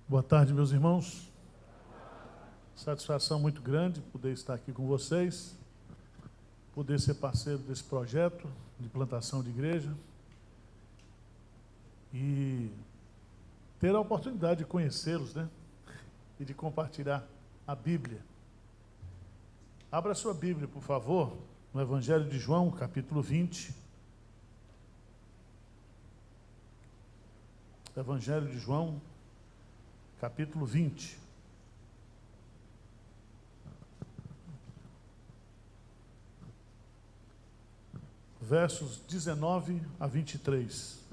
Boa tarde, meus irmãos. Satisfação muito grande poder estar aqui com vocês, poder ser parceiro desse projeto de plantação de igreja e ter a oportunidade de conhecê-los, né? E de compartilhar a Bíblia. Abra a sua Bíblia, por favor, no Evangelho de João, capítulo 20. Evangelho de João, capítulo 20. Versos 19 a 23.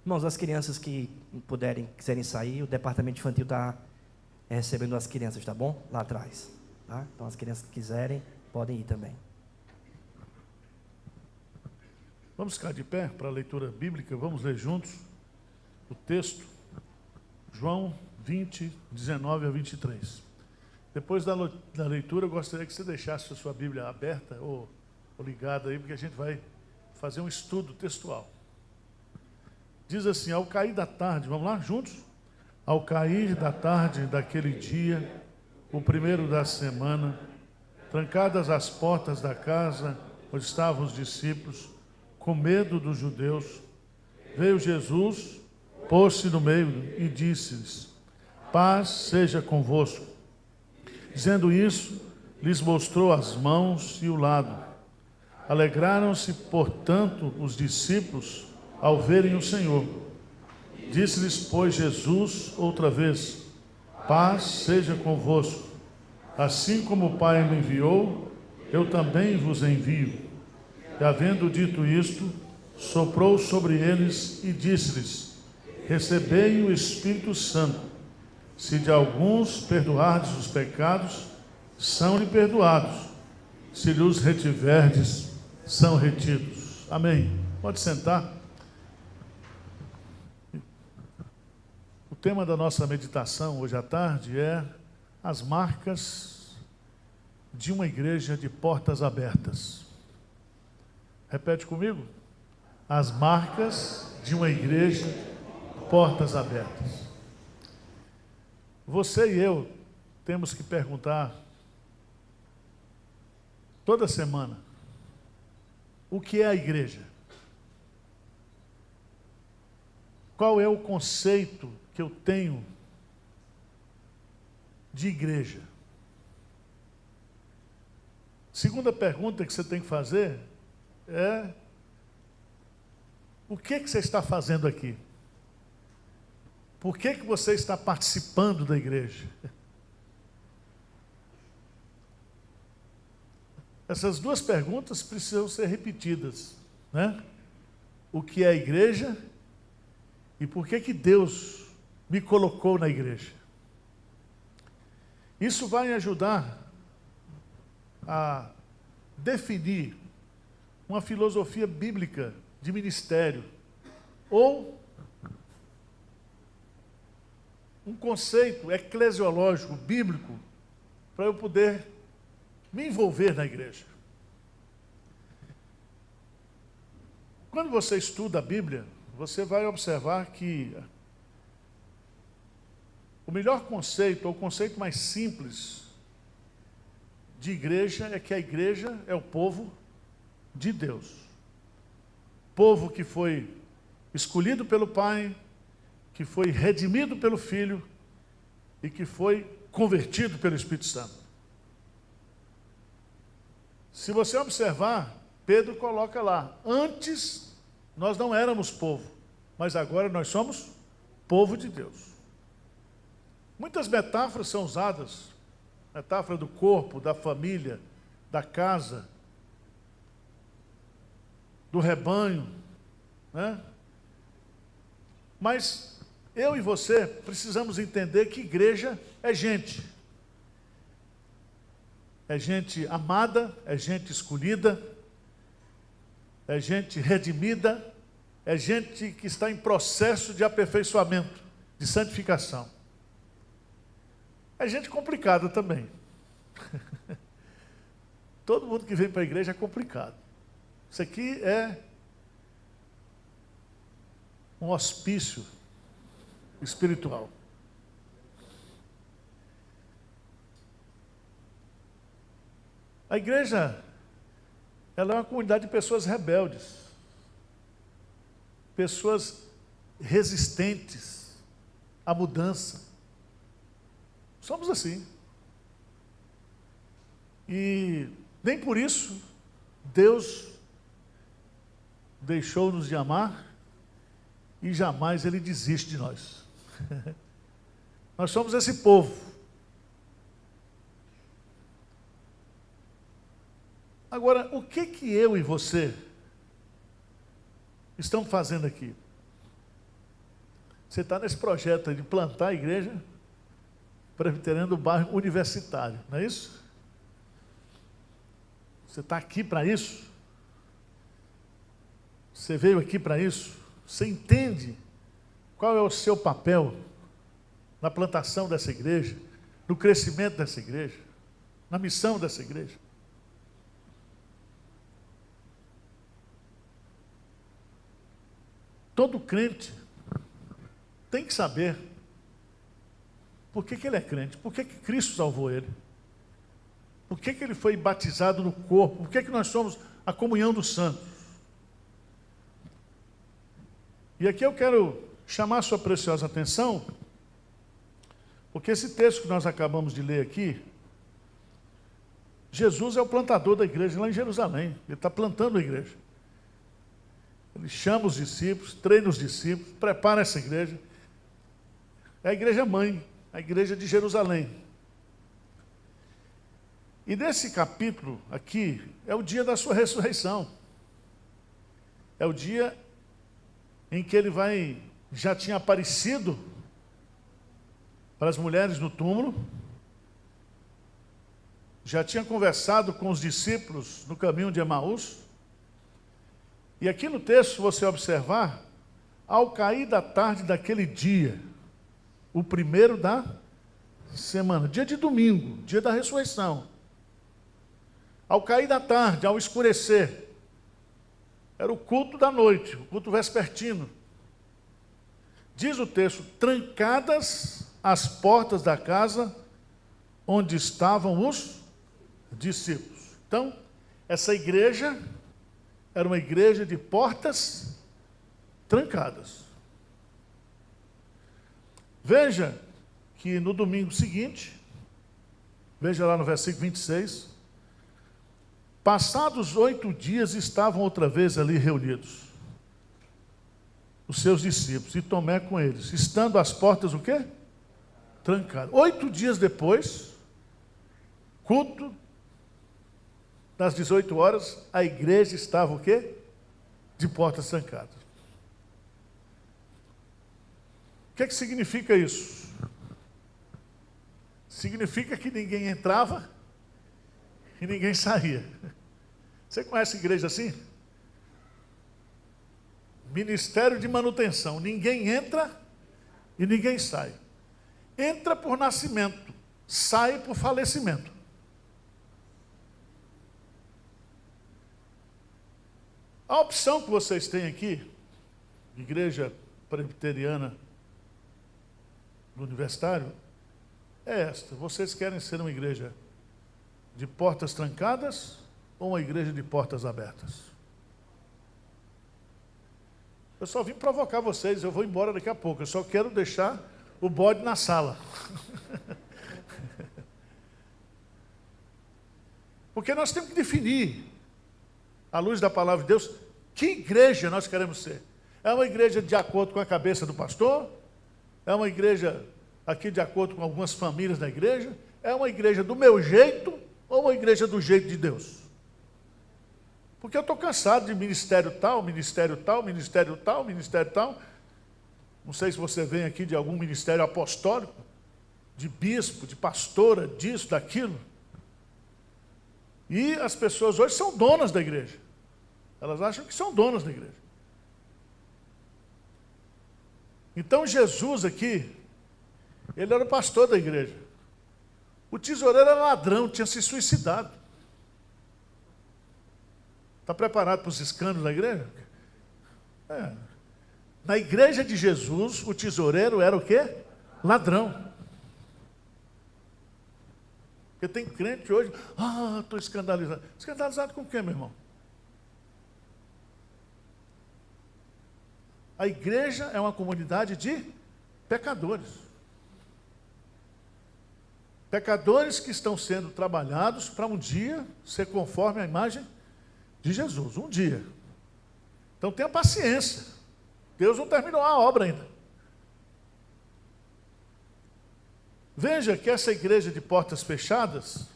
Irmãos, as crianças que quiserem sair, o departamento infantil está recebendo as crianças, tá bom? Lá atrás. Tá? Então, as crianças que quiserem, podem ir também. Vamos ficar de pé para a leitura bíblica, vamos ler juntos o texto, João 20, 19 a 23. Depois da leitura, eu gostaria que você deixasse a sua Bíblia aberta ou ligada aí, porque a gente vai fazer um estudo textual. Diz assim: ao cair da tarde, vamos lá, juntos? Ao cair da tarde daquele dia, o primeiro da semana, trancadas as portas da casa onde estavam os discípulos, com medo dos judeus, veio Jesus, pôs-se no meio e disse-lhes: paz seja convosco. Dizendo isso, lhes mostrou as mãos e o lado. Alegraram-se, portanto, os discípulos ao verem o Senhor. Disse-lhes, pois, Jesus outra vez: paz seja convosco. Assim como o Pai me enviou, eu também vos envio. E havendo dito isto, soprou sobre eles e disse-lhes: recebei o Espírito Santo. Se de alguns perdoardes os pecados, são-lhe perdoados. Se lhes retiverdes, são retidos. Amém. Pode sentar. O tema da nossa meditação hoje à tarde é as marcas de uma igreja de portas abertas. Repete comigo. As marcas de uma igreja de portas abertas. Você e eu temos que perguntar toda semana: o que é a igreja? Qual é o conceito que eu tenho de igreja? Segunda pergunta que você tem que fazer é: o que você está fazendo aqui? Por que você está participando da igreja? Essas duas perguntas precisam ser repetidas, né? O que é a igreja e por que Deus me colocou na igreja? Isso vai ajudar a definir uma filosofia bíblica de ministério ou um conceito eclesiológico, bíblico, para eu poder me envolver na igreja. Quando você estuda a Bíblia, você vai observar que o melhor conceito, ou o conceito mais simples de igreja, é que a igreja é o povo de Deus. Povo que foi escolhido pelo Pai, que foi redimido pelo Filho e que foi convertido pelo Espírito Santo. Se você observar, Pedro coloca lá: antes nós não éramos povo, mas agora nós somos povo de Deus. Muitas metáforas são usadas, metáfora do corpo, da família, da casa, do rebanho, né? Mas eu e você precisamos entender que igreja é gente. É gente amada, é gente escolhida, é gente redimida, é gente que está em processo de aperfeiçoamento, de santificação. É gente complicada também. Todo mundo que vem para a igreja é complicado. Isso aqui é um hospício espiritual. A igreja, ela é uma comunidade de pessoas rebeldes, pessoas resistentes à mudança. Somos assim. E nem por isso Deus deixou-nos de amar e jamais Ele desiste de nós. Nós somos esse povo. Agora, o que eu e você estamos fazendo aqui? Você está nesse projeto de plantar a igreja presbiteriana do bairro Universitário, não é isso? Você está aqui para isso? Você veio aqui para isso? Você entende qual é o seu papel na plantação dessa igreja, no crescimento dessa igreja, na missão dessa igreja? Todo crente tem que saber por que ele é crente, por que Cristo salvou ele, por que ele foi batizado no corpo, por que nós somos a comunhão dos santos. E aqui eu quero chamar a sua preciosa atenção, porque esse texto que nós acabamos de ler aqui, Jesus é o plantador da igreja lá em Jerusalém, ele está plantando a igreja. Ele chama os discípulos, treina os discípulos, prepara essa igreja. É a igreja mãe, a igreja de Jerusalém. E nesse capítulo aqui, é o dia da sua ressurreição. É o dia em que ele já tinha aparecido para as mulheres no túmulo, já tinha conversado com os discípulos no caminho de Emaús. E aqui no texto, se você observar, ao cair da tarde daquele dia, o primeiro da semana, dia de domingo, dia da ressurreição, ao cair da tarde, ao escurecer, era o culto da noite, o culto vespertino. Diz o texto, trancadas as portas da casa onde estavam os discípulos. Então, essa igreja era uma igreja de portas trancadas. Veja que no domingo seguinte, veja lá no versículo 26, passados 8 dias estavam outra vez ali reunidos os seus discípulos e Tomé com eles, estando as portas o quê? Trancadas. 8 dias depois, culto das 18 horas, a igreja estava o quê? De portas trancadas. O que significa isso? Significa que ninguém entrava e ninguém saía. Você conhece igreja assim? Ministério de manutenção. Ninguém entra e ninguém sai. Entra por nascimento, sai por falecimento. A opção que vocês têm aqui, Igreja Presbiteriana do Universitário, é esta. Vocês querem ser uma igreja de portas trancadas ou uma igreja de portas abertas? Eu só vim provocar vocês, eu vou embora daqui a pouco. Eu só quero deixar o bode na sala. Porque nós temos que definir, à luz da palavra de Deus, que igreja nós queremos ser. É uma igreja de acordo com a cabeça do pastor? É uma igreja aqui de acordo com algumas famílias da igreja? É uma igreja do meu jeito ou uma igreja do jeito de Deus? Porque eu estou cansado de ministério tal, ministério tal, ministério tal, ministério tal. Não sei se você vem aqui de algum ministério apostólico, de bispo, de pastora, disso, daquilo. E as pessoas hoje são donas da igreja. Elas acham que são donas da igreja. Então Jesus aqui, ele era o pastor da igreja. O tesoureiro era ladrão, tinha se suicidado. Está preparado para os escândalos da igreja? É. Na igreja de Jesus, o tesoureiro era o quê? Ladrão. Porque tem crente hoje, estou escandalizado. Escandalizado com o quê, meu irmão? A igreja é uma comunidade de pecadores. Pecadores que estão sendo trabalhados para um dia ser conforme a imagem de Jesus. Um dia. Então tenha paciência. Deus não terminou a obra ainda. Veja que essa igreja de portas fechadas,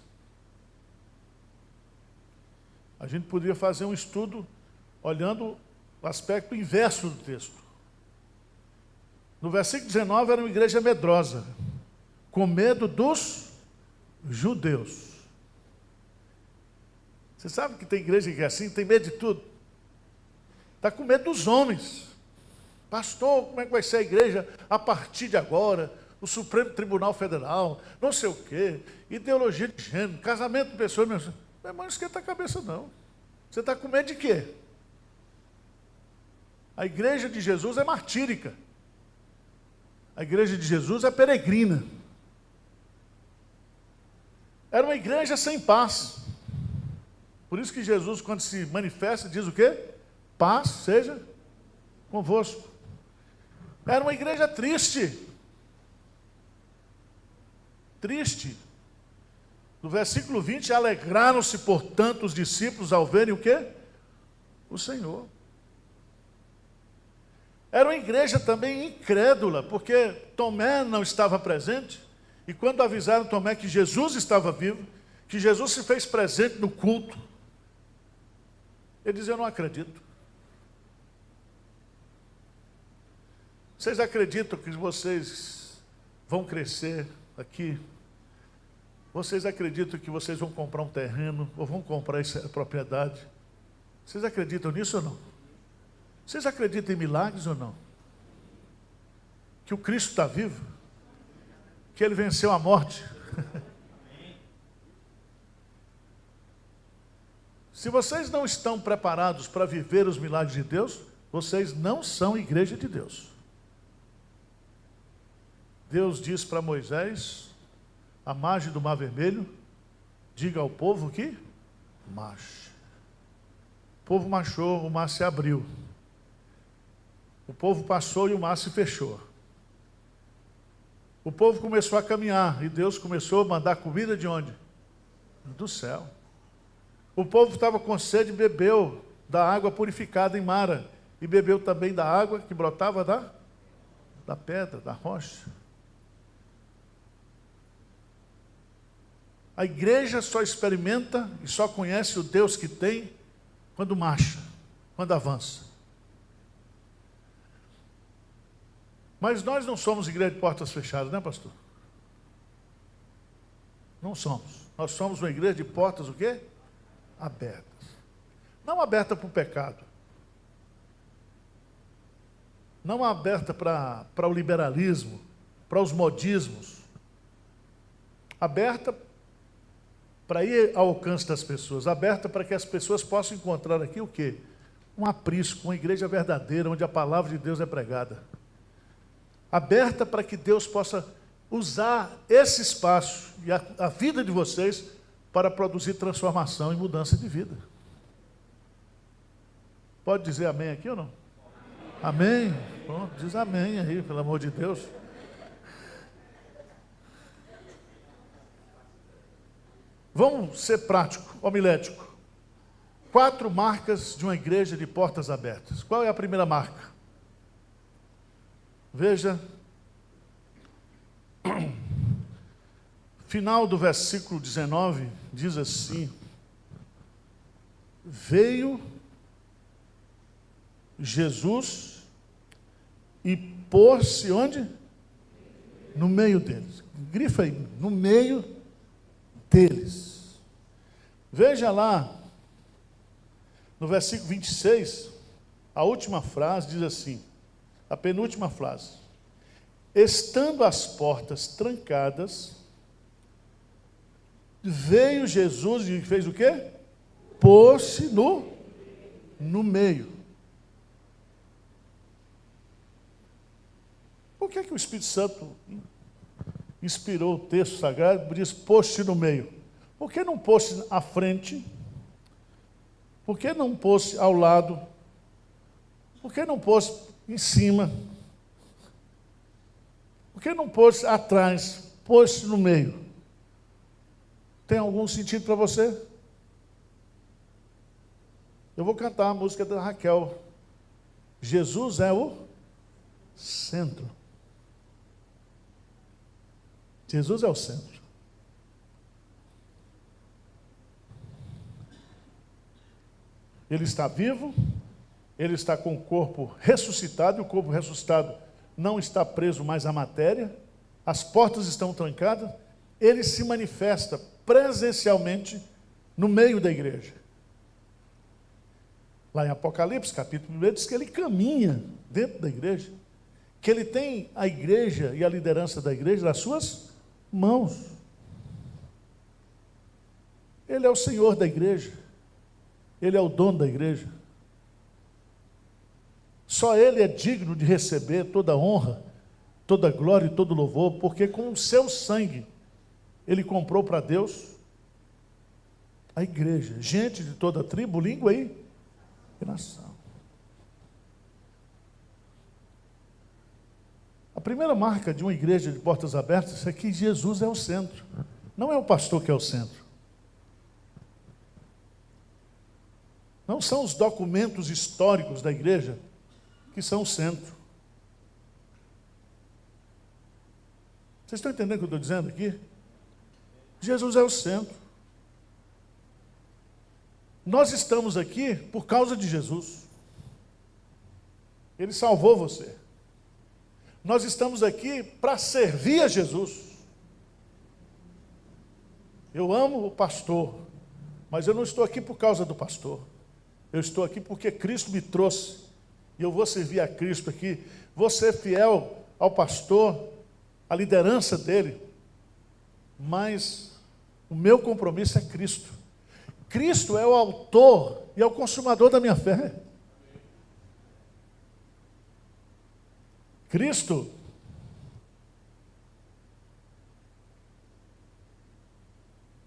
a gente poderia fazer um estudo olhando o aspecto inverso do texto. No versículo 19 era uma igreja medrosa, com medo dos judeus. Você sabe que tem igreja que é assim, tem medo de tudo. Está com medo dos homens. Pastor, como é que vai ser a igreja a partir de agora? O Supremo Tribunal Federal, não sei o quê, ideologia de gênero, casamento de pessoas. Meu irmão, não esquenta a cabeça, não. Você está com medo de quê? A igreja de Jesus é martírica. A igreja de Jesus é peregrina. Era uma igreja sem paz. Por isso que Jesus, quando se manifesta, diz o quê? Paz seja convosco. Era uma igreja triste. Triste. No versículo 20, alegraram-se, portanto, os discípulos ao verem o quê? O Senhor. Era uma igreja também incrédula, porque Tomé não estava presente, e quando avisaram Tomé que Jesus estava vivo, que Jesus se fez presente no culto, ele dizia, eu não acredito. Vocês acreditam que vocês vão crescer aqui? Vocês acreditam que vocês vão comprar um terreno, ou vão comprar essa propriedade? Vocês acreditam nisso ou não? Vocês acreditam em milagres ou não? Que o Cristo está vivo? Que Ele venceu a morte? Se vocês não estão preparados para viver os milagres de Deus, vocês não são igreja de Deus. Deus diz para Moisés, à margem do Mar Vermelho, diga ao povo que marche. O povo marchou, o mar se abriu. O povo passou e o mar se fechou. O povo começou a caminhar e Deus começou a mandar comida de onde? Do céu. O povo estava com sede e bebeu da água purificada em Mara. E bebeu também da água que brotava da pedra, da rocha. A igreja só experimenta e só conhece o Deus que tem quando marcha, quando avança. Mas nós não somos igreja de portas fechadas, né, pastor? Não somos. Nós somos uma igreja de portas o quê? Abertas. Não aberta para o pecado. Não aberta para o liberalismo, para os modismos. Aberta para ir ao alcance das pessoas. Aberta para que as pessoas possam encontrar aqui o quê? Um aprisco, uma igreja verdadeira, onde a palavra de Deus é pregada. Aberta para que Deus possa usar esse espaço e a vida de vocês para produzir transformação e mudança de vida. Pode dizer amém aqui ou não? Amém? Pronto, diz amém aí, pelo amor de Deus. Vamos ser prático, homilético. 4 marcas de uma igreja de portas abertas. Qual é a primeira marca? Veja, final do versículo 19, diz assim, veio Jesus e pôs-se onde? No meio deles. Grifa aí, no meio deles. Veja lá, no versículo 26, a última frase diz assim, a penúltima frase, estando as portas trancadas, veio Jesus e fez o quê? Pôs-se no no meio. Por que o Espírito Santo inspirou o texto sagrado e diz, pôs-te no meio? Por que não pôs-te à frente? Por que não pôs-te ao lado? Por que não pôs-te em cima? Por que não pôs-te atrás? Pôs-te no meio. Tem algum sentido para você? Eu vou cantar a música da Raquel. Jesus é o centro. Jesus é o centro. Ele está vivo, ele está com o corpo ressuscitado, e o corpo ressuscitado não está preso mais à matéria, as portas estão trancadas, ele se manifesta presencialmente no meio da igreja. Lá em Apocalipse, capítulo 1, diz que ele caminha dentro da igreja, que ele tem a igreja e a liderança da igreja nas suas mãos. Ele é o Senhor da igreja, ele é o dono da igreja. Só ele é digno de receber toda a honra, toda a glória e todo o louvor, porque com o seu sangue ele comprou para Deus a igreja, gente de toda tribo, língua e nação. A primeira marca de uma igreja de portas abertas é que Jesus é o centro. Não é o pastor que é o centro. Não são os documentos históricos da igreja que são o centro. Vocês estão entendendo o que eu estou dizendo aqui? Jesus é o centro. Nós estamos aqui por causa de Jesus. Ele salvou você. Nós estamos aqui para servir a Jesus. Eu amo o pastor, mas eu não estou aqui por causa do pastor. Eu estou aqui porque Cristo me trouxe. E eu vou servir a Cristo aqui. Vou ser fiel ao pastor, à liderança dele. Mas o meu compromisso é Cristo. Cristo é o autor e é o consumador da minha fé. Cristo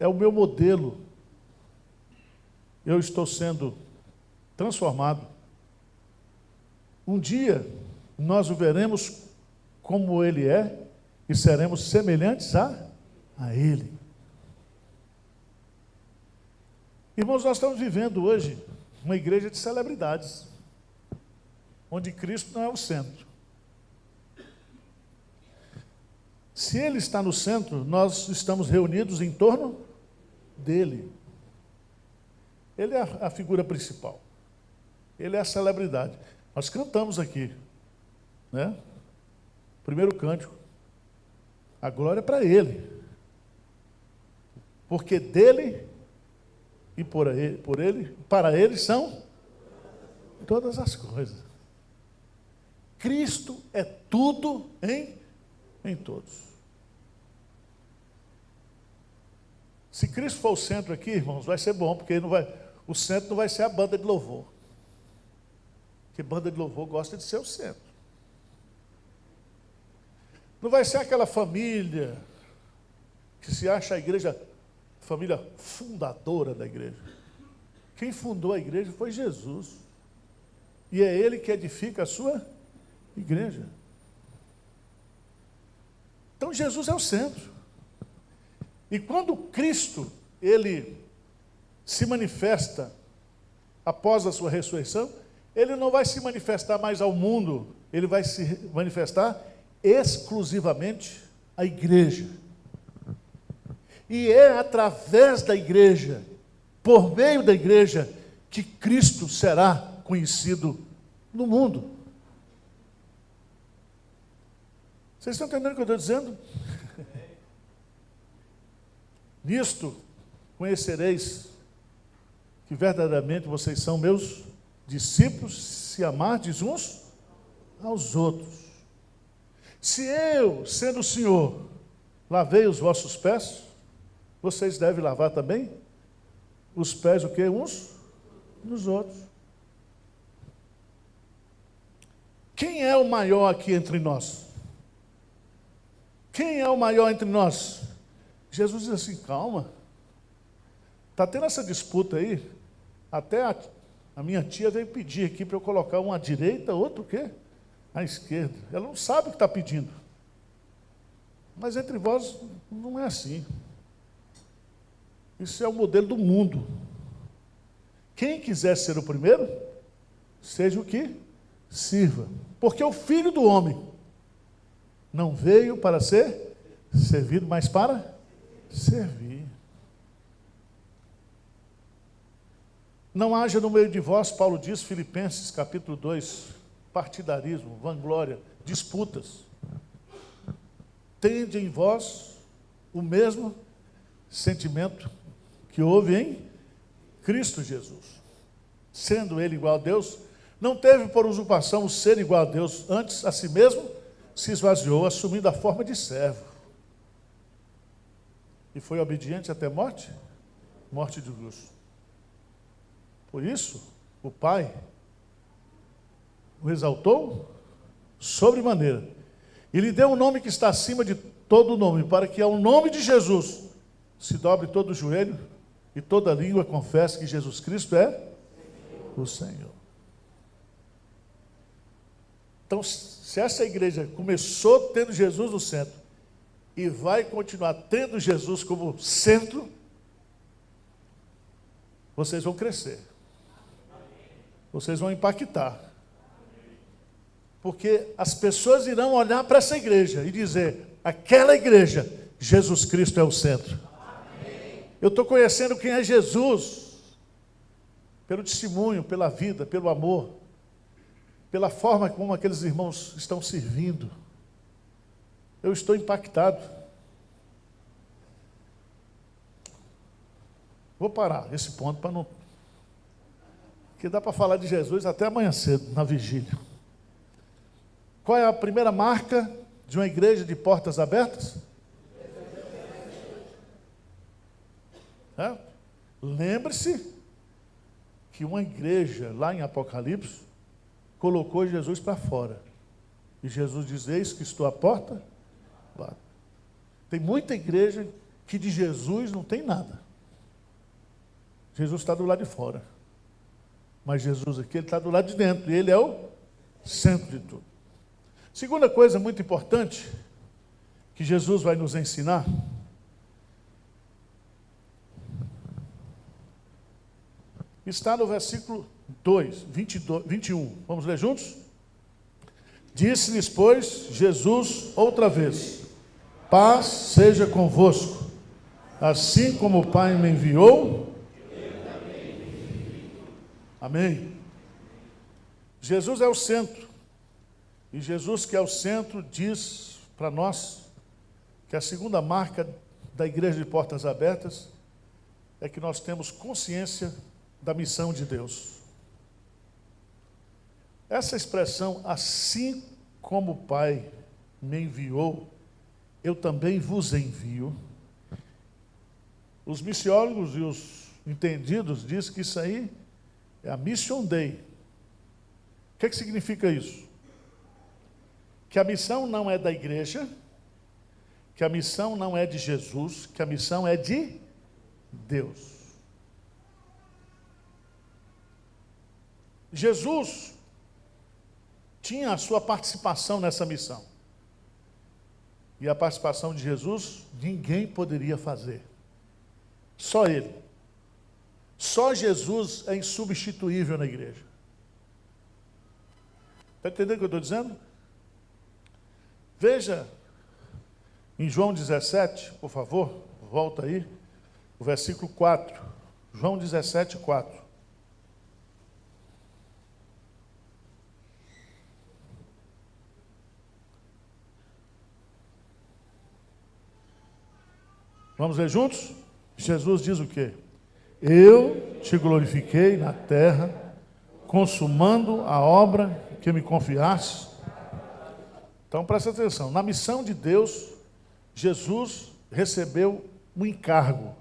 é o meu modelo. Eu estou sendo transformado. Um dia nós o veremos como ele é e seremos semelhantes a ele. Irmãos, nós estamos vivendo hoje uma igreja de celebridades, onde Cristo não é o centro. Se ele está no centro, nós estamos reunidos em torno dele. Ele é a figura principal. Ele é a celebridade. Nós cantamos aqui, né? Primeiro cântico. A glória é para ele. Porque dele e por ele, para ele são todas as coisas. Cristo é tudo em todos. Se Cristo for o centro aqui, irmãos, vai ser bom, porque o centro não vai ser a banda de louvor. Porque banda de louvor gosta de ser o centro. Não vai ser aquela família que se acha a igreja, família fundadora da igreja. Quem fundou a igreja foi Jesus. E é ele que edifica a sua igreja. Então Jesus é o centro. E quando Cristo, ele se manifesta após a sua ressurreição, ele não vai se manifestar mais ao mundo, ele vai se manifestar exclusivamente à igreja. E é através da igreja, por meio da igreja, que Cristo será conhecido no mundo. Vocês estão entendendo o que eu estou dizendo? Nisto conhecereis que verdadeiramente vocês são meus discípulos, se amardes uns aos outros. Se eu, sendo o Senhor, lavei os vossos pés, vocês devem lavar também os pés o quê? Uns nos outros. Quem é o maior aqui entre nós? Quem é o maior entre nós? Jesus diz assim, calma. Está tendo essa disputa aí. Até a minha tia veio pedir aqui para eu colocar um à direita, outro o quê? À esquerda. Ela não sabe o que está pedindo. Mas entre vós não é assim. Isso é o modelo do mundo. Quem quiser ser o primeiro, seja o que? Sirva. Porque o Filho do Homem não veio para ser servido, mas para servir. Não haja no meio de vós, Paulo diz, Filipenses capítulo 2, partidarismo, vanglória, disputas. Tende em vós o mesmo sentimento que houve em Cristo Jesus. Sendo ele igual a Deus, não teve por usurpação o ser igual a Deus, antes a si mesmo se esvaziou, assumindo a forma de servo. E foi obediente até morte? Morte de cruz. Por isso, o Pai o exaltou sobremaneira. E lhe deu um nome que está acima de todo nome, para que ao nome de Jesus se dobre todo o joelho e toda língua confesse que Jesus Cristo é o Senhor. Então, se essa igreja começou tendo Jesus no centro e vai continuar tendo Jesus como centro, vocês vão crescer. Vocês vão impactar. Porque as pessoas irão olhar para essa igreja e dizer, aquela igreja, Jesus Cristo é o centro. Eu estou conhecendo quem é Jesus, pelo testemunho, pela vida, pelo amor, pela forma como aqueles irmãos estão servindo. Eu estou impactado. Vou parar esse ponto para não... Porque dá para falar de Jesus até amanhã cedo, na vigília. Qual é a primeira marca de uma igreja de portas abertas? Lembre-se que uma igreja, lá em Apocalipse, colocou Jesus para fora. E Jesus diz, eis que estou à porta. Tem muita igreja que de Jesus não tem nada. Jesus está do lado de fora. Mas Jesus aqui, ele está do lado de dentro. E ele é o centro de tudo. Segunda coisa muito importante que Jesus vai nos ensinar está no versículo 21. Vamos ler juntos? Disse-lhes, pois, Jesus outra vez, paz seja convosco. Assim como o Pai me enviou, amém. Jesus é o centro. E Jesus, que é o centro, diz para nós que a segunda marca da igreja de portas abertas é que nós temos consciência da missão de Deus. Essa expressão, assim como o Pai me enviou, eu também vos envio. Os missiólogos e os entendidos dizem que isso aí é a Mission Day. O que significa isso? Que a missão não é da igreja, que a missão não é de Jesus, que a missão é de Deus. Jesus tinha a sua participação nessa missão. E a participação de Jesus, ninguém poderia fazer. Só Ele. Só Jesus é insubstituível na igreja. Está entendendo o que eu estou dizendo? Veja, em João 17, por favor, volta aí, o versículo 4. João 17, 4. Vamos ler juntos? Jesus diz o quê? Eu te glorifiquei na terra, consumando a obra que me confiaste. Então, presta atenção. Na missão de Deus, Jesus recebeu um encargo.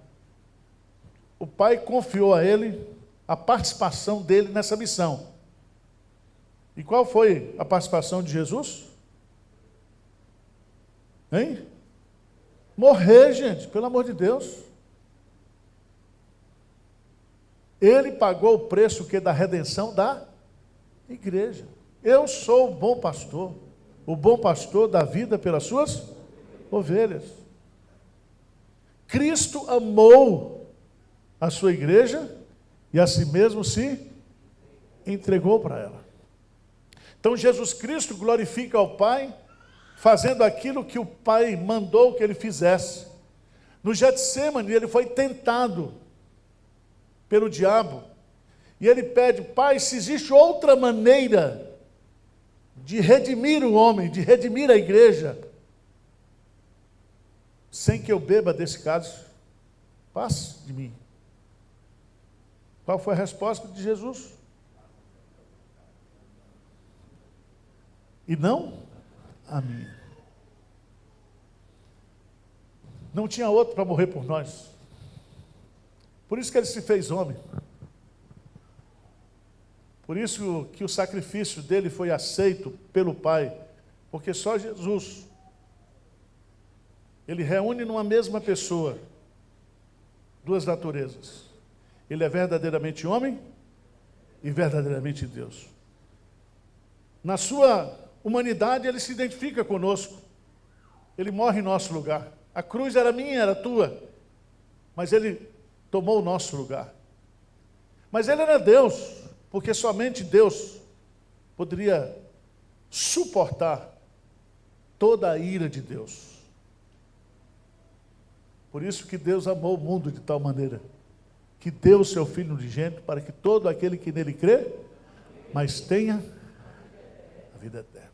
O Pai confiou a ele a participação dele nessa missão. E qual foi a participação de Jesus? Hein? Morrer, gente, pelo amor de Deus. Ele pagou o preço que da redenção da igreja. Eu sou o bom pastor dá vida pelas suas ovelhas. Cristo amou a sua igreja e a si mesmo se entregou para ela. Então Jesus Cristo glorifica ao Pai, fazendo aquilo que o Pai mandou que ele fizesse. No Getsêmani ele foi tentado pelo diabo, e ele pede: Pai, se existe outra maneira de redimir o homem, de redimir a igreja, sem que eu beba desse cálice, passe de mim. Qual foi a resposta de Jesus? E não a minha. Não tinha outro para morrer por nós. Por isso que ele se fez homem. Por isso que o sacrifício dele foi aceito pelo Pai, porque só Jesus, ele reúne numa mesma pessoa duas naturezas. Ele é verdadeiramente homem e verdadeiramente Deus. Na sua humanidade, ele se identifica conosco. Ele morre em nosso lugar. A cruz era minha, era tua, mas ele tomou o nosso lugar. Mas ele era Deus, porque somente Deus poderia suportar toda a ira de Deus. Por isso que Deus amou o mundo de tal maneira que deu o seu Filho unigênito para que todo aquele que nele crê, mas tenha a vida eterna.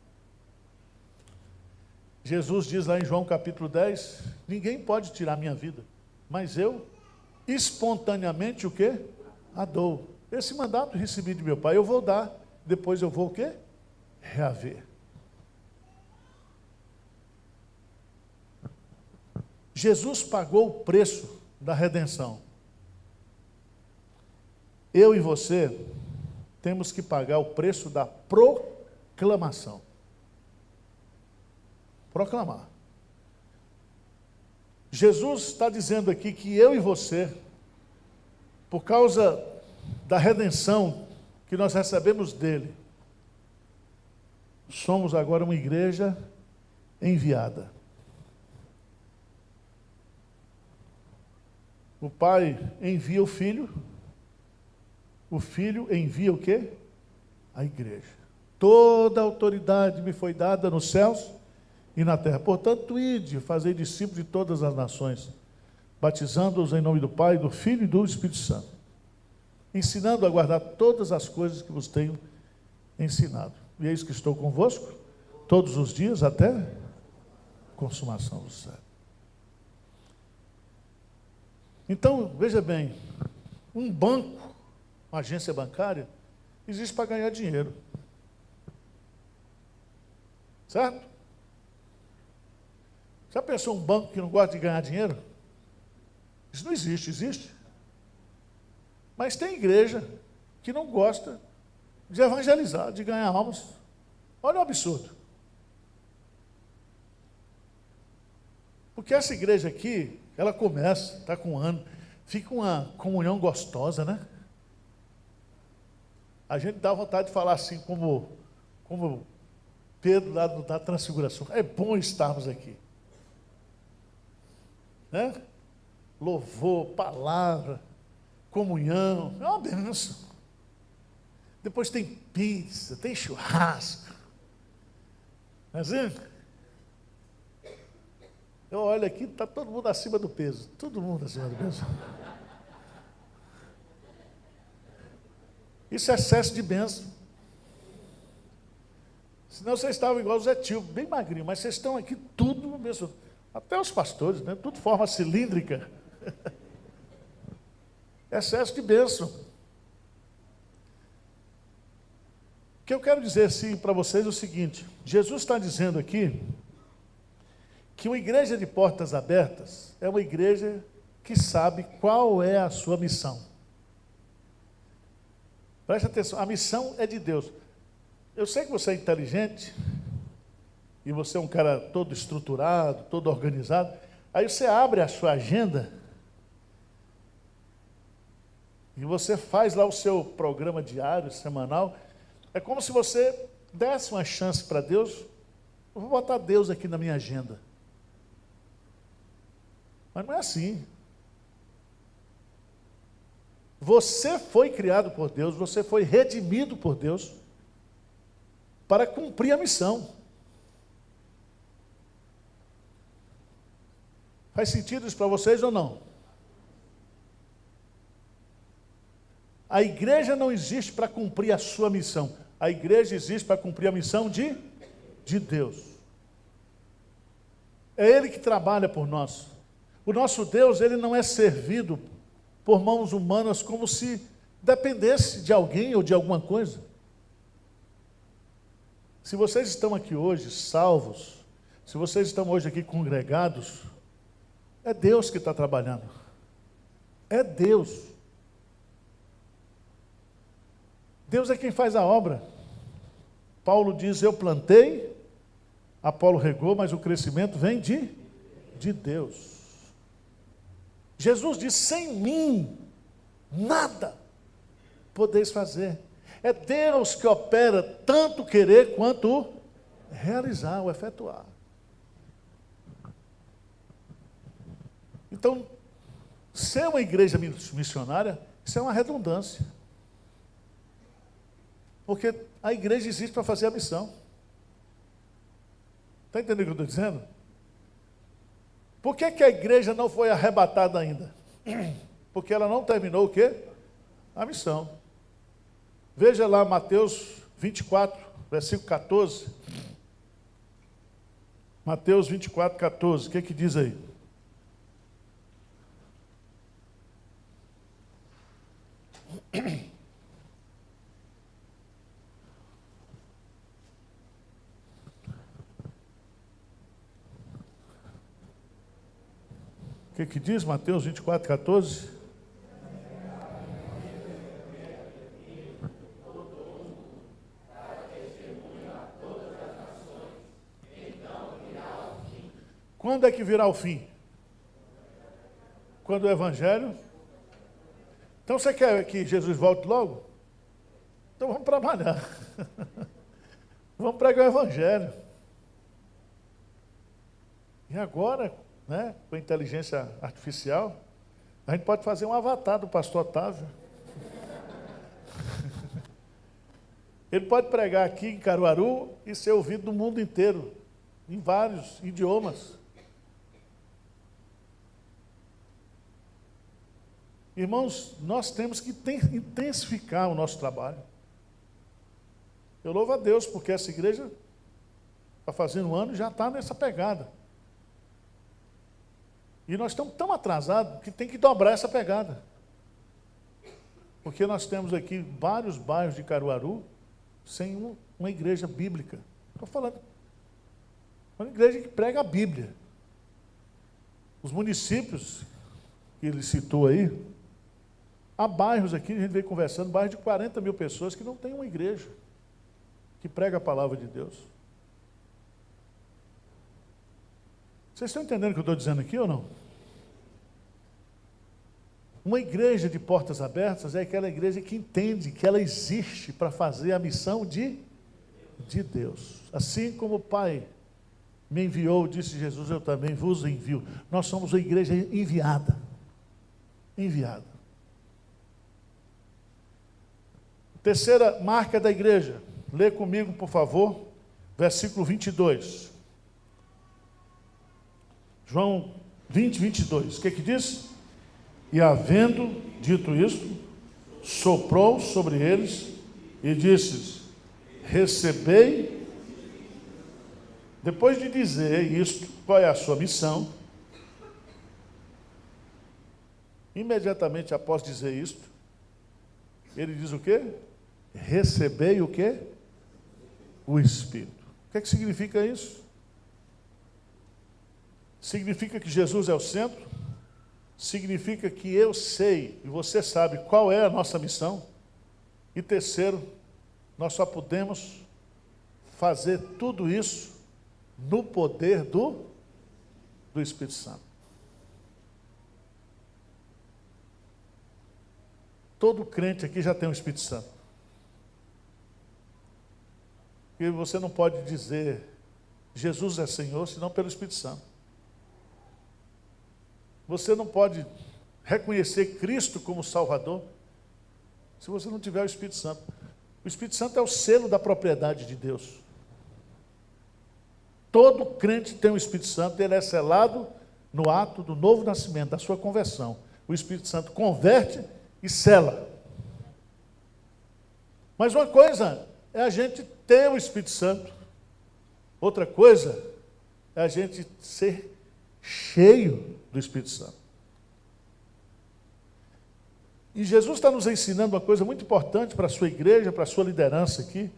Jesus diz lá em João capítulo 10, ninguém pode tirar minha vida, mas eu espontaneamente o quê? A dou. Esse mandato recebi de meu Pai, eu vou dar, depois eu vou o quê? Reaver. Jesus pagou o preço da redenção. Eu e você temos que pagar o preço da proclamação. Proclamar. Jesus está dizendo aqui que eu e você, por causa da redenção que nós recebemos dele, somos agora uma igreja enviada. O Pai envia o Filho envia o quê? A igreja. Toda a autoridade me foi dada nos céus e na terra. Portanto, ide, fazei discípulos de todas as nações, batizando-os em nome do Pai, do Filho e do Espírito Santo, ensinando a guardar todas as coisas que vos tenho ensinado. E eis que estou convosco todos os dias até a consumação do século. Então, veja bem, um banco, uma agência bancária, existe para ganhar dinheiro. Certo? Já pensou um banco que não gosta de ganhar dinheiro? Isso não existe, existe? Mas tem igreja que não gosta de evangelizar, de ganhar almas. Olha o absurdo. Porque essa igreja aqui, ela começa, está com um ano, fica uma comunhão gostosa, né? A gente dá vontade de falar assim, como Pedro lá da Transfiguração. É bom estarmos aqui. Né? Louvor, palavra, comunhão, é uma bênção. Depois tem pizza, tem churrasco. Assim, eu olho aqui, está todo mundo acima do peso. Todo mundo acima do peso. Isso é excesso de bênção. Senão vocês estavam igual o Zé Tio, bem magrinho, mas vocês estão aqui tudo abençoado. Até os pastores, né? Tudo forma cilíndrica. Excesso de bênção. O que eu quero dizer assim, para vocês é o seguinte: Jesus está dizendo aqui que uma igreja de portas abertas é uma igreja que sabe qual é a sua missão. Preste atenção, a missão é de Deus. Eu sei que você é inteligente, e você é um cara todo estruturado, todo organizado. Aí você abre a sua agenda e você faz lá o seu programa diário, semanal. É como se você desse uma chance para Deus. Eu vou botar Deus aqui na minha agenda. Mas não é assim. Você foi criado por Deus, você foi redimido por Deus para cumprir a missão. Faz sentido isso para vocês ou não? A igreja não existe para cumprir a sua missão. A igreja existe para cumprir a missão de Deus. É Ele que trabalha por nós. O nosso Deus, Ele não é servido por mãos humanas como se dependesse de alguém ou de alguma coisa. Se vocês estão aqui hoje salvos, se vocês estão hoje aqui congregados, é Deus que está trabalhando. É Deus. Deus é quem faz a obra. Paulo diz, eu plantei, Apolo regou, mas o crescimento vem de Deus. Jesus diz, sem mim, nada podeis fazer. É Deus que opera tanto querer quanto realizar, o efetuar. Então, ser uma igreja missionária, isso é uma redundância. Porque a igreja existe para fazer a missão. Está entendendo o que eu estou dizendo? Por que a igreja não foi arrebatada ainda? Porque ela não terminou o quê? A missão. Veja lá Mateus 24, versículo 14. Mateus 24, 14. O que diz aí? O que diz Mateus 24, 14? Quando é que virá o fim? Quando o Evangelho... Então você quer que Jesus volte logo? Então vamos trabalhar. Vamos pregar o Evangelho. E agora, né, com a inteligência artificial, a gente pode fazer um avatar do pastor Otávio. Ele pode pregar aqui em Caruaru e ser ouvido no mundo inteiro, em vários idiomas. Irmãos, nós temos que intensificar o nosso trabalho. Eu louvo a Deus, porque essa igreja está fazendo um ano e já está nessa pegada. E nós estamos tão atrasados que tem que dobrar essa pegada. Porque nós temos aqui vários bairros de Caruaru sem uma igreja bíblica. Estou falando, uma igreja que prega a Bíblia. Os municípios que ele citou aí, há bairros aqui, a gente veio conversando, bairros de 40 mil pessoas que não tem uma igreja que prega a palavra de Deus. Vocês estão entendendo o que eu estou dizendo aqui ou não? Uma igreja de portas abertas é aquela igreja que entende que ela existe para fazer a missão de Deus. Assim como o Pai me enviou, disse Jesus, eu também vos envio. Nós somos uma igreja enviada. Enviada. Terceira marca da igreja. Lê comigo, por favor, versículo 22. João 20, 22. O que diz? E havendo dito isto, soprou sobre eles e disse: recebei. Depois de dizer isto, qual é a sua missão? Imediatamente após dizer isto, ele diz o quê? Recebei o quê? O Espírito. O que significa isso? Significa que Jesus é o centro? Significa que eu sei e você sabe qual é a nossa missão? E terceiro, nós só podemos fazer tudo isso no poder do Espírito Santo. Todo crente aqui já tem o Espírito Santo. E você não pode dizer Jesus é Senhor, senão pelo Espírito Santo. Você não pode reconhecer Cristo como Salvador se você não tiver o Espírito Santo. O Espírito Santo é o selo da propriedade de Deus. Todo crente tem o Espírito Santo, ele é selado no ato do novo nascimento, da sua conversão. O Espírito Santo converte e sela. Mas uma coisa é a gente ter o Espírito Santo, outra coisa é a gente ser cheio do Espírito Santo. E Jesus está nos ensinando uma coisa muito importante para a sua igreja, para a sua liderança aqui,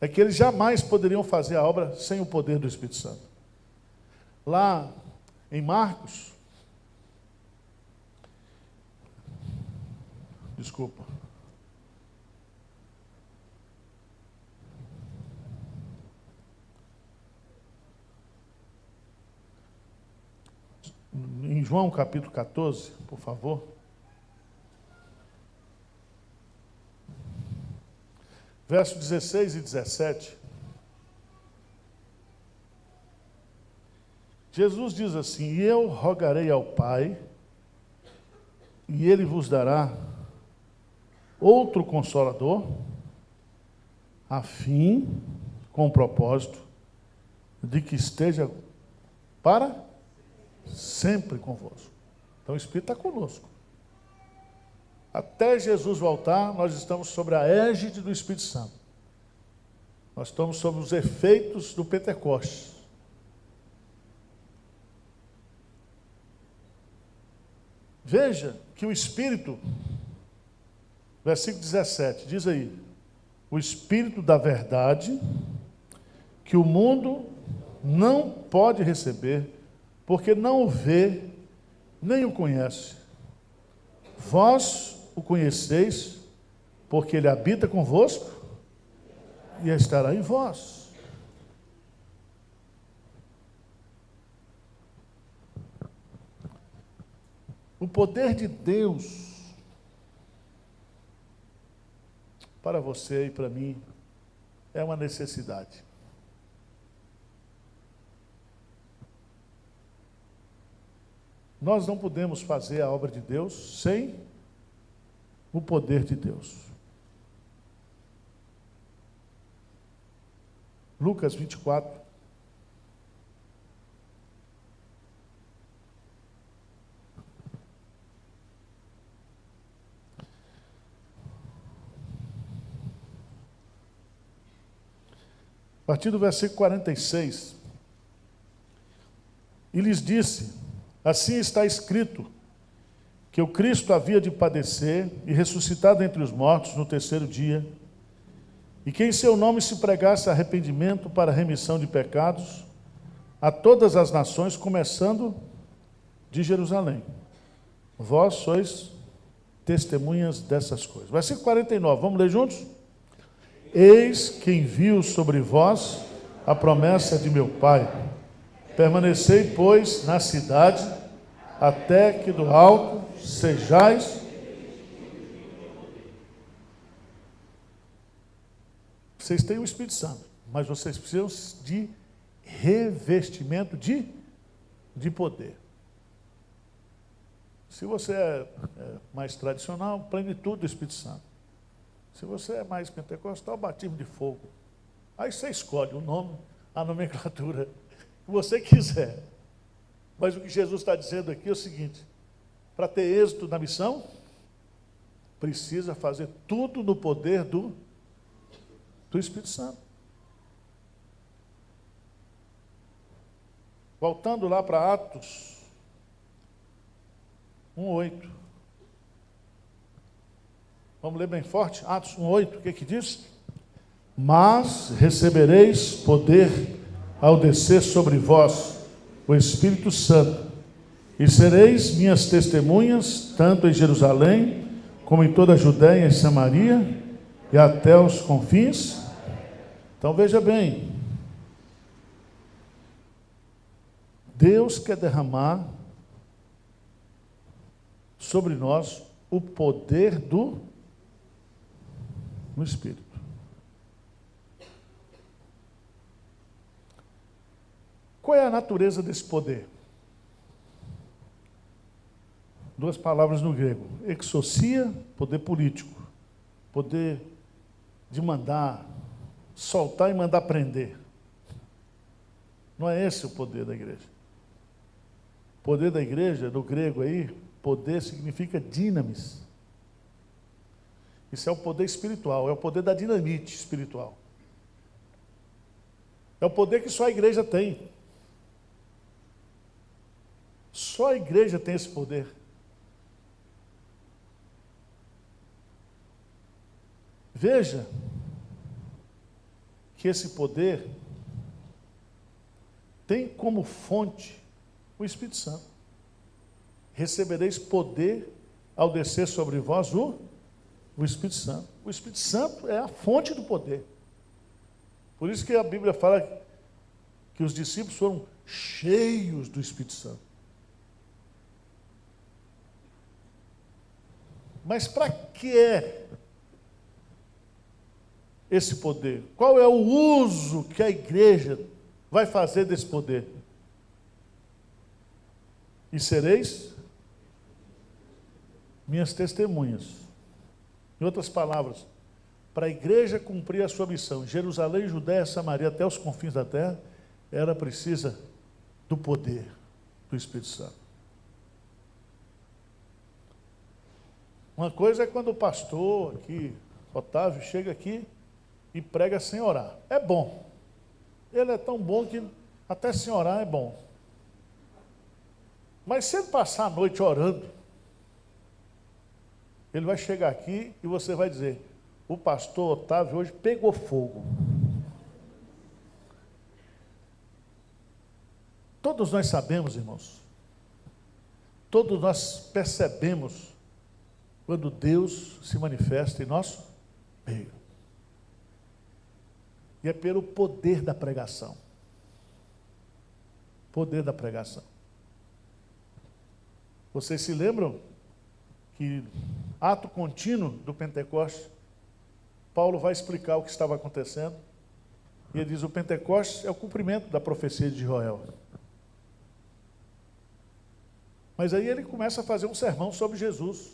é que eles jamais poderiam fazer a obra sem o poder do Espírito Santo. Lá em Marcos, em João capítulo 14, por favor. Versos 16 e 17. Jesus diz assim: e eu rogarei ao Pai, e Ele vos dará outro Consolador, a fim, com o propósito, de que esteja para sempre convosco. Então o Espírito está conosco. Até Jesus voltar, nós estamos sobre a égide do Espírito Santo. Nós estamos sob os efeitos do Pentecostes. Veja que o Espírito, versículo 17, diz aí: o Espírito da verdade, que o mundo não pode receber, porque não o vê, nem o conhece. Vós o conheceis, porque ele habita convosco e estará em vós. O poder de Deus para você e para mim é uma necessidade. Nós não podemos fazer a obra de Deus sem o poder de Deus. Lucas 24. A partir do versículo 46. E lhes disse: assim está escrito, que o Cristo havia de padecer e ressuscitar dentre os mortos no terceiro dia, e que em seu nome se pregasse arrependimento para remissão de pecados a todas as nações, começando de Jerusalém. Vós sois testemunhas dessas coisas. Versículo 49, vamos ler juntos? Eis que envio sobre vós a promessa de meu Pai. Permanecei, pois, na cidade, até que do alto sejais. Vocês têm o Espírito Santo, mas vocês precisam de revestimento de poder. Se você é mais tradicional, plenitude do Espírito Santo. Se você é mais pentecostal, batismo de fogo. Aí você escolhe o nome, a nomenclatura que você quiser. Mas o que Jesus está dizendo aqui é o seguinte: para ter êxito na missão, precisa fazer tudo no poder do Espírito Santo. Voltando lá para Atos 1:8. Vamos ler bem forte? Atos 1:8, o que diz? Mas recebereis poder ao descer sobre vós o Espírito Santo, e sereis minhas testemunhas, tanto em Jerusalém, como em toda a Judéia e Samaria, e até os confins. Então veja bem, Deus quer derramar sobre nós o poder do Espírito. Qual é a natureza desse poder? Duas palavras no grego: exousia, poder político, poder de mandar, soltar e mandar prender. Não é esse o poder da igreja. O poder da igreja, do grego aí, poder significa dinamis. Isso é o poder espiritual, é o poder da dinamite espiritual. É o poder que só a igreja tem. Só a igreja tem esse poder. Veja que esse poder tem como fonte o Espírito Santo. Recebereis poder ao descer sobre vós o Espírito Santo. O Espírito Santo é a fonte do poder. Por isso que a Bíblia fala que os discípulos foram cheios do Espírito Santo. Mas para que é esse poder? Qual é o uso que a igreja vai fazer desse poder? E sereis minhas testemunhas. Em outras palavras, para a igreja cumprir a sua missão, Jerusalém, Judéia, Samaria, até os confins da terra, ela precisa do poder do Espírito Santo. Uma coisa é quando o pastor aqui, Otávio, chega aqui e prega sem orar. É bom. Ele é tão bom que até sem orar é bom. Mas se ele passar a noite orando, ele vai chegar aqui e você vai dizer: o pastor Otávio hoje pegou fogo. Todos nós sabemos, irmãos, todos nós percebemos quando Deus se manifesta em nosso meio. E é pelo poder da pregação. Poder da pregação. Vocês se lembram que, ato contínuo do Pentecostes, Paulo vai explicar o que estava acontecendo. E ele diz: o Pentecostes é o cumprimento da profecia de Joel. Mas aí ele começa a fazer um sermão sobre Jesus.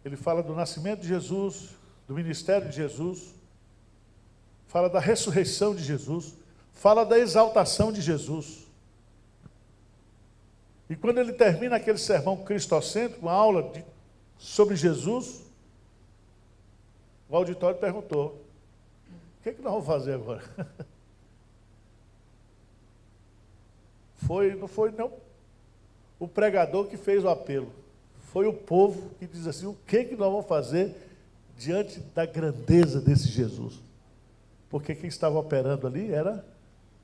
Ele fala do nascimento de Jesus, do ministério de Jesus, fala da ressurreição de Jesus, fala da exaltação de Jesus. E quando ele termina aquele sermão cristocêntrico, uma aula sobre Jesus, o auditório perguntou: o que nós vamos fazer agora? Não foi o pregador que fez o apelo. Foi o povo que diz assim: o que nós vamos fazer diante da grandeza desse Jesus? Porque quem estava operando ali era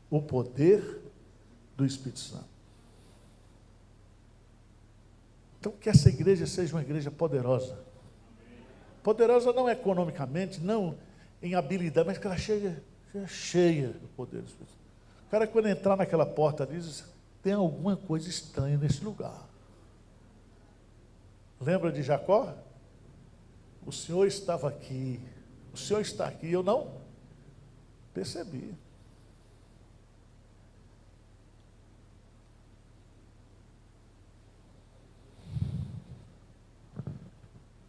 o poder do Espírito Santo. Então, que essa igreja seja uma igreja poderosa. Poderosa não economicamente, não em habilidade, mas que ela cheia do poder do Espírito Santo. O cara, quando entrar naquela porta, diz: tem alguma coisa estranha nesse lugar. Lembra de Jacó? O Senhor estava aqui, o Senhor está aqui, eu não percebi.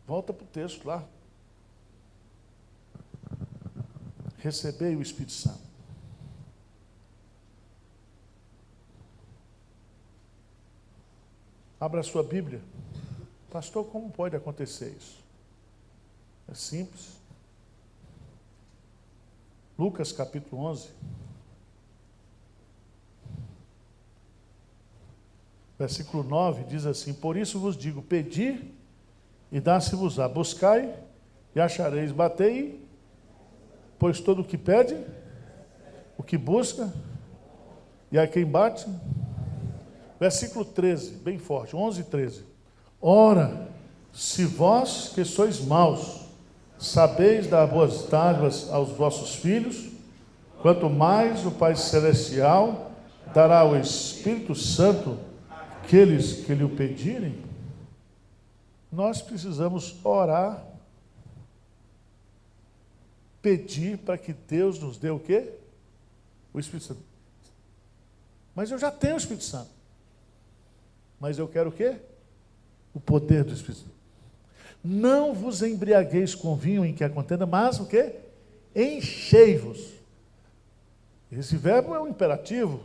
Volta para o texto lá. Recebei o Espírito Santo. Abra a sua Bíblia. Pastor, como pode acontecer isso? É simples. Lucas capítulo 11. Versículo 9 diz assim: por isso vos digo, pedi e dá-se-vos-á, buscai e achareis, batei, pois todo o que pede, o que busca, e a quem bate. Versículo 13, bem forte, 11 e 13. Ora, se vós que sois maus, sabeis dar boas dádivas aos vossos filhos, quanto mais o Pai Celestial dará o Espírito Santo àqueles que lhe o pedirem. Nós precisamos orar, pedir para que Deus nos dê o quê? O Espírito Santo. Mas eu já tenho o Espírito Santo. Mas eu quero o quê? O poder do Espírito Santo. Não vos embriagueis com vinho em que há contenda, mas o quê? Enchei-vos. Esse verbo é um imperativo,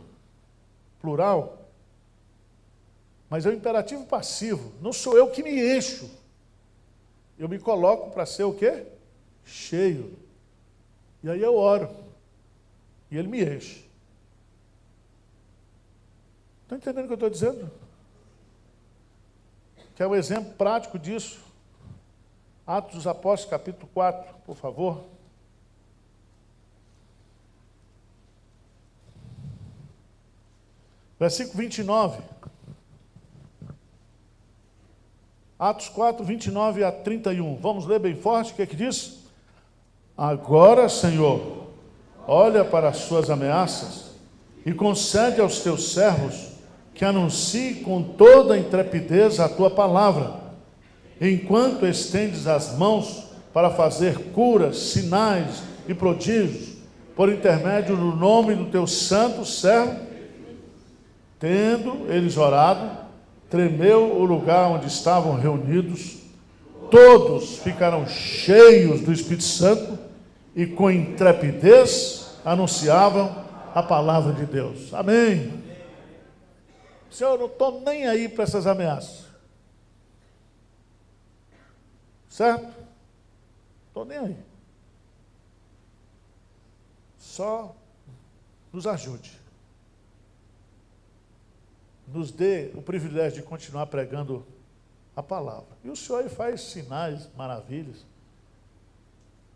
plural. Mas é um imperativo passivo. Não sou eu que me encho. Eu me coloco para ser o quê? Cheio. E aí eu oro. E ele me enche. Estão entendendo o que eu estou dizendo? Quer um exemplo prático disso? Atos dos Apóstolos, capítulo 4, por favor. Versículo 29. Atos 4, 29 a 31. Vamos ler bem forte, o que é que diz? Agora, Senhor, olha para as suas ameaças e concede aos teus servos que anunciem com toda a intrepidez a tua palavra, enquanto estendes as mãos para fazer curas, sinais e prodígios, por intermédio do nome do teu santo servo. Tendo eles orado, tremeu o lugar onde estavam reunidos, todos ficaram cheios do Espírito Santo e com intrepidez anunciavam a palavra de Deus. Amém. Senhor, eu não estou nem aí para essas ameaças. Certo? Não estou nem aí. Só nos ajude. Nos dê o privilégio de continuar pregando a palavra. E o Senhor aí faz sinais, maravilhas.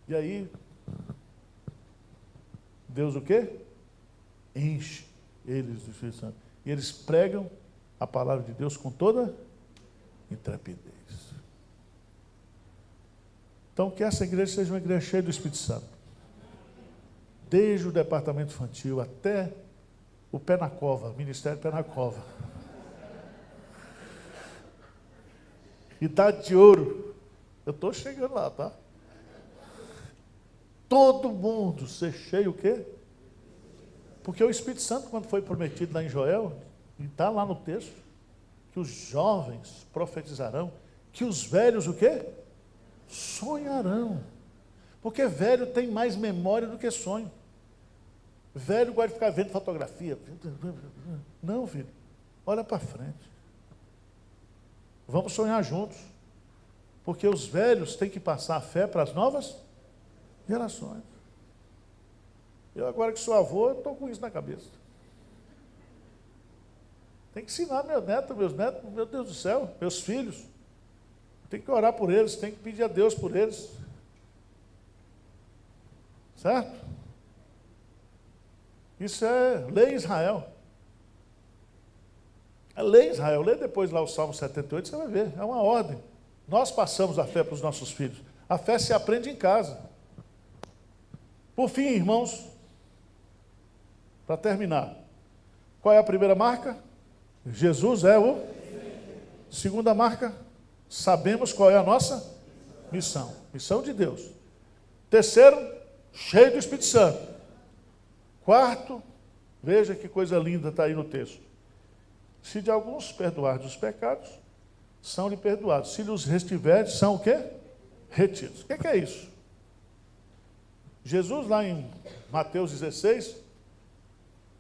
E aí, Deus o quê? Enche eles do Espírito Santo. E eles pregam a palavra de Deus com toda intrepidez. Então, que essa igreja seja uma igreja cheia do Espírito Santo. Desde o departamento infantil até o pé na cova, ministério pé na cova. Idade de ouro. Eu estou chegando lá, tá? Todo mundo ser cheio o quê? Porque o Espírito Santo, quando foi prometido lá em Joel, e está lá no texto, que os jovens profetizarão, que os velhos o quê? Sonharão. Porque velho tem mais memória do que sonho. Velho gosta de ficar vendo fotografia. Não, filho. Olha para frente. Vamos sonhar juntos. Porque os velhos têm que passar a fé para as novas gerações. Eu agora que sou avô, estou com isso na cabeça. Tem que ensinar meus netos, meu Deus do céu, meus filhos. Tem que orar por eles, tem que pedir a Deus por eles. Certo? Isso é lei Israel. É lei Israel. Lê depois lá o Salmo 78, você vai ver. É uma ordem. Nós passamos a fé para os nossos filhos. A fé se aprende em casa. Por fim, irmãos, para terminar, qual é a primeira marca? Jesus é o. Segunda marca, sabemos qual é a nossa missão. Missão de Deus. Terceiro, cheio do Espírito Santo. Quarto, veja que coisa linda está aí no texto. Se de alguns perdoardes os pecados, são-lhe perdoados. Se lhes restiverdes, são o quê? Retidos. O que é isso? Jesus, lá em Mateus 16,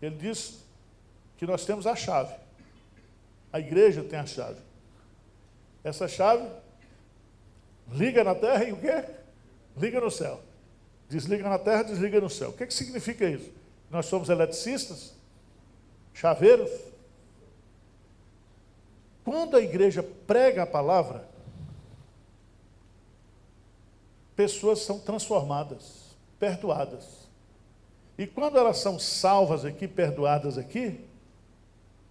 ele diz que nós temos a chave. A igreja tem a chave. Essa chave liga na terra e o quê? Liga no céu. Desliga na terra, desliga no céu. O que significa isso? Nós somos eletricistas? Chaveiros? Quando a igreja prega a palavra, pessoas são transformadas, perdoadas. E quando elas são salvas aqui, perdoadas aqui,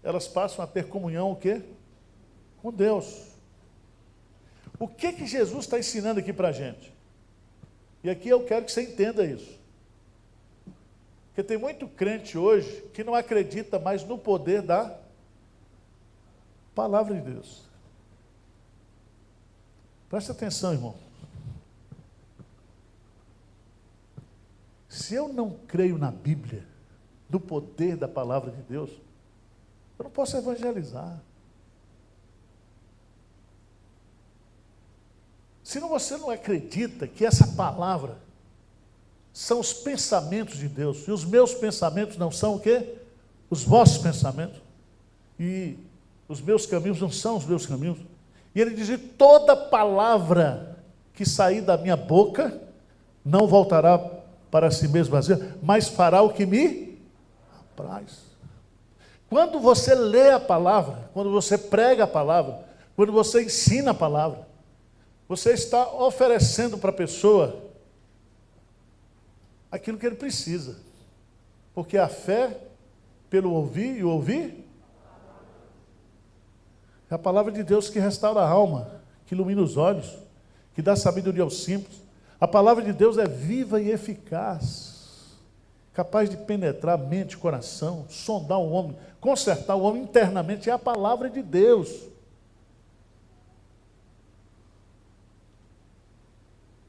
elas passam a ter comunhão o quê? Com Deus. O que Jesus está ensinando aqui para a gente? E aqui eu quero que você entenda isso. Porque tem muito crente hoje que não acredita mais no poder da palavra de Deus. Presta atenção, irmão. Se eu não creio na Bíblia, no poder da palavra de Deus, eu não posso evangelizar. Se você não acredita que essa palavra são os pensamentos de Deus, e os meus pensamentos não são o quê? Os vossos pensamentos. E os meus caminhos não são os meus caminhos. E ele diz: toda palavra que sair da minha boca não voltará para si mesmo vazia, mas fará o que me apraz. Quando você lê a palavra, quando você prega a palavra, quando você ensina a palavra, você está oferecendo para a pessoa aquilo que ele precisa. Porque a fé pelo ouvir e o ouvir é a palavra de Deus que restaura a alma, que ilumina os olhos, que dá sabedoria aos simples. A palavra de Deus é viva e eficaz, capaz de penetrar mente e coração, sondar o homem, consertar o homem internamente. É a palavra de Deus.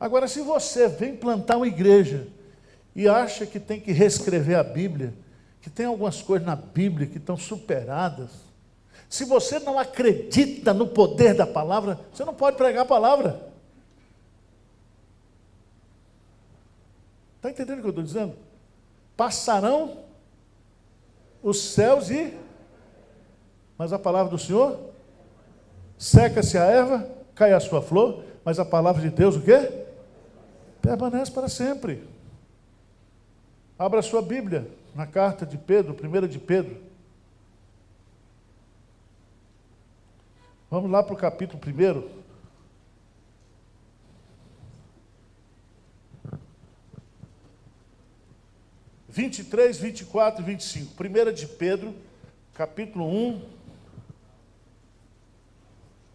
Agora, se você vem plantar uma igreja e acha que tem que reescrever a Bíblia, que tem algumas coisas na Bíblia que estão superadas, se você não acredita no poder da palavra, você não pode pregar a palavra. Está entendendo o que eu estou dizendo? Passarão os céus mas a palavra do Senhor, seca-se a erva, cai a sua flor, mas a palavra de Deus, o quê? Permanece para sempre. Abra a sua Bíblia, na carta de Pedro, 1 de Pedro. Vamos lá para o capítulo 1. (23, 24 e 25). 1 de Pedro, capítulo 1,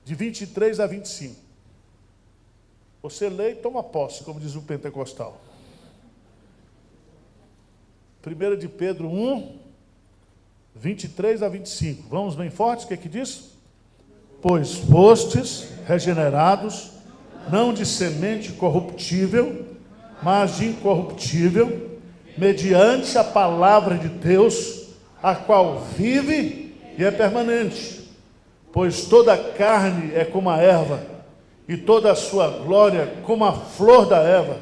de 23 a 25. Você lê e toma posse, como diz o pentecostal. 1 de Pedro 1, 23 a 25. Vamos bem fortes, o que é que diz? Pois fostes regenerados, não de semente corruptível, mas de incorruptível, mediante a palavra de Deus, a qual vive e é permanente. Pois toda a carne é como a erva, e toda a sua glória como a flor da erva.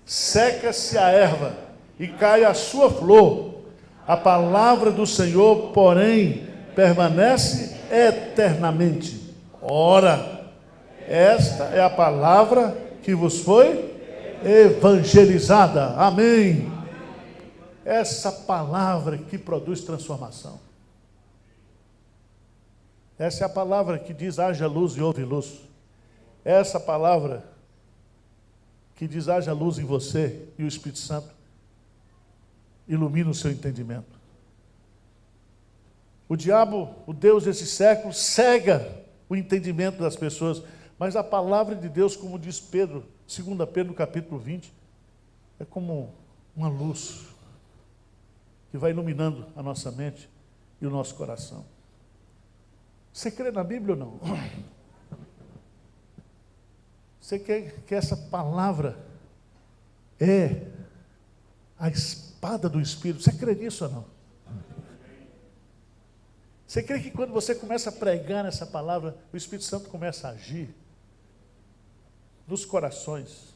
Seca-se a erva e cai a sua flor. A palavra do Senhor, porém, permanece eternamente. Ora, esta é a palavra que vos foi evangelizada. Amém. Essa palavra que produz transformação. Essa é a palavra que diz: haja luz e houve luz. Essa palavra que diz: haja luz em você, e o Espírito Santo ilumina o seu entendimento. O diabo, o Deus desse século, cega o entendimento das pessoas, mas a palavra de Deus, como diz Pedro, 2 Pedro, capítulo 20, é como uma luz que vai iluminando a nossa mente e o nosso coração. Você crê na Bíblia ou não? Você quer que essa palavra é a espada do Espírito? Você crê nisso ou não? Você crê que quando você começa a pregar essa palavra, o Espírito Santo começa a agir nos corações,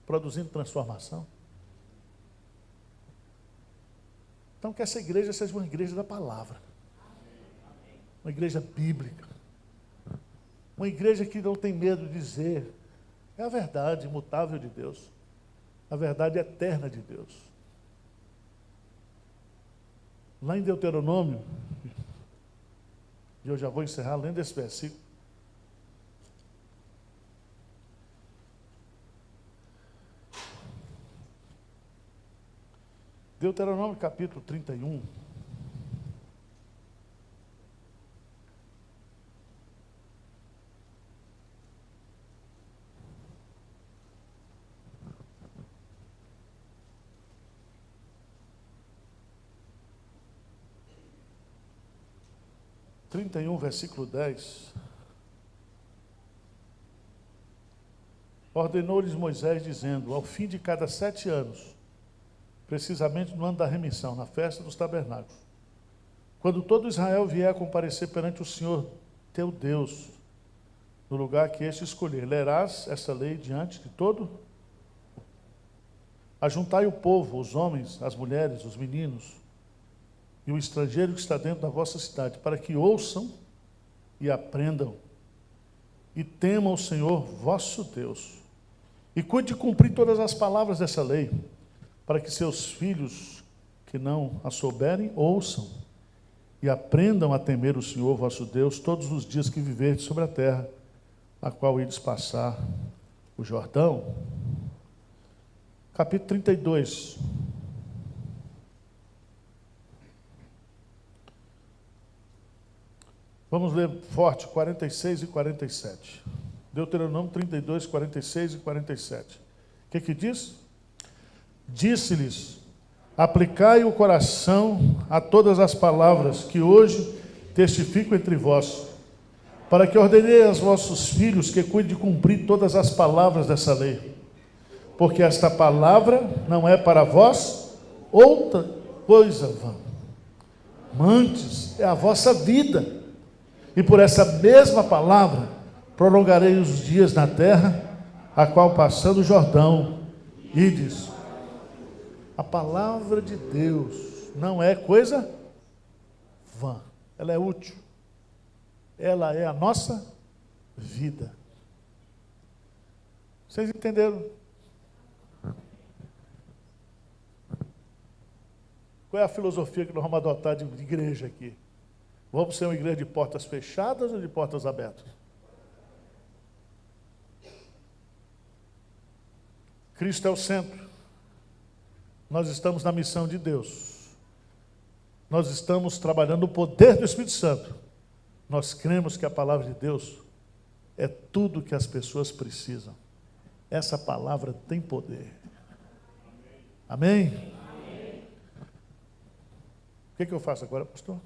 produzindo transformação? Então, que essa igreja seja uma igreja da palavra, uma igreja bíblica, uma igreja que não tem medo de dizer: é a verdade imutável de Deus, a verdade eterna de Deus. Lá em Deuteronômio, e eu já vou encerrar lendo esse versículo. Deuteronômio capítulo 31. 31, versículo 10. Ordenou-lhes Moisés, dizendo: ao fim de cada 7 anos, precisamente no ano da remissão, na festa dos tabernáculos, quando todo Israel vier a comparecer perante o Senhor teu Deus, no lugar que este escolher, lerás esta lei diante de todo. Ajuntai o povo, os homens, as mulheres, os meninos e o estrangeiro que está dentro da vossa cidade, para que ouçam e aprendam e temam o Senhor vosso Deus, e cuide de cumprir todas as palavras dessa lei, para que seus filhos que não a souberem ouçam e aprendam a temer o Senhor vosso Deus todos os dias que viverdes sobre a terra, a qual ides passar o Jordão. Capítulo 32. Vamos ler forte, 46 e 47. Deuteronômio 32, 46 e 47. O que diz? Disse-lhes: aplicai o coração a todas as palavras que hoje testifico entre vós, para que ordenei aos vossos filhos que cuidem de cumprir todas as palavras dessa lei. Porque esta palavra não é para vós outra coisa vã, antes é a vossa vida. E por essa mesma palavra prolongarei os dias na terra, a qual passando o Jordão, ides. A palavra de Deus não é coisa vã, ela é útil. Ela é a nossa vida. Vocês entenderam? Qual é a filosofia que nós vamos adotar de igreja aqui? Vamos ser uma igreja de portas fechadas ou de portas abertas? Cristo é o centro. Nós estamos na missão de Deus. Nós estamos trabalhando o poder do Espírito Santo. Nós cremos que a palavra de Deus é tudo que as pessoas precisam. Essa palavra tem poder. Amém? O que eu faço agora, pastor?